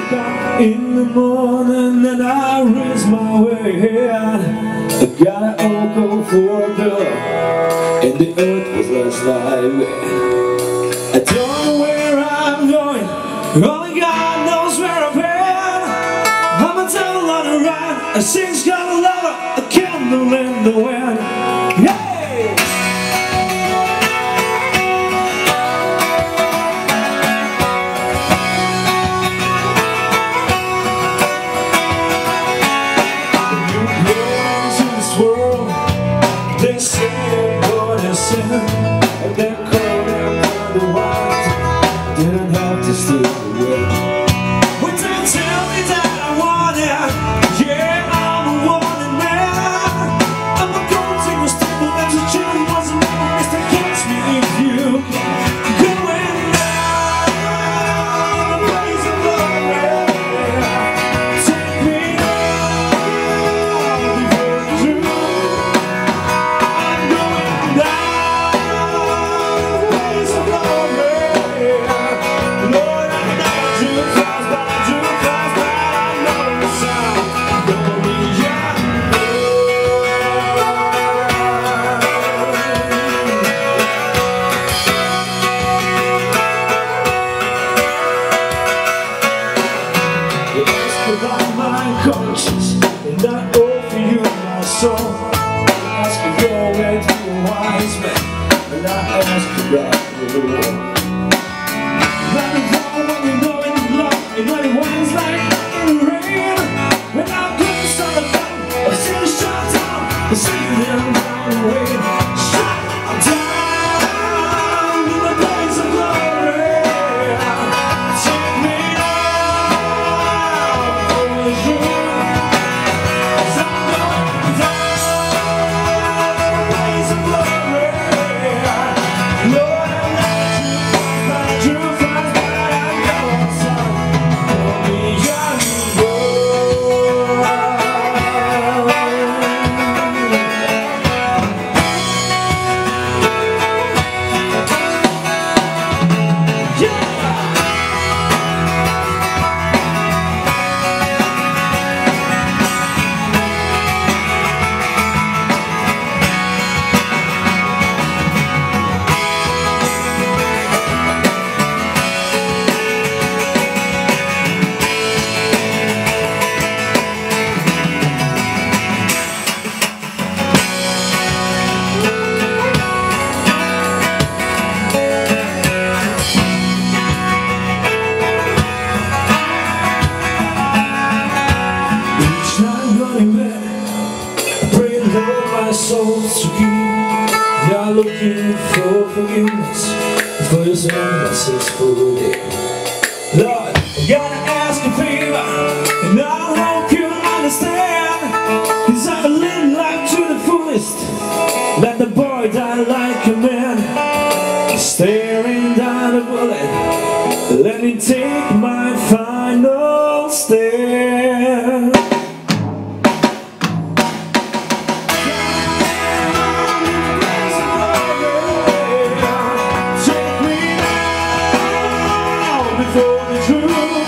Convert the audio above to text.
wake up in the morning and I raise my way. I gotta all go for a pillow, and the earth was last night. I don't know where I'm going, only God knows where I've been. I'm a devil on the run, a sing's got a lover, a candle in the wind. Yeah! They say you're born to sin, and they're calling on the wild. Didn't have to stay away. When they tell me that I want it, yeah, I'm a wanted man. I'm a gold digger, stable as a child. Wasn't never missed to catch me if you going down the place of glory. Take me down before the truth. About my conscience, and I offer you my soul. I ask you go and be a wise man, and I ask you right the world. Right and wrong, when you know it is love, and when it winds like in the rain. When I'm good, start a fight, I see the shut down, I see them down the way. Shut down in the place of glory. Take me soul to keep. You're looking for forgiveness for your sin that says forgive. Lord, I gotta ask a favor, and I hope you understand. Cause I live life to the fullest. Let the boy die like a man, staring down the bullet. Let me take my final stand. Before the truth.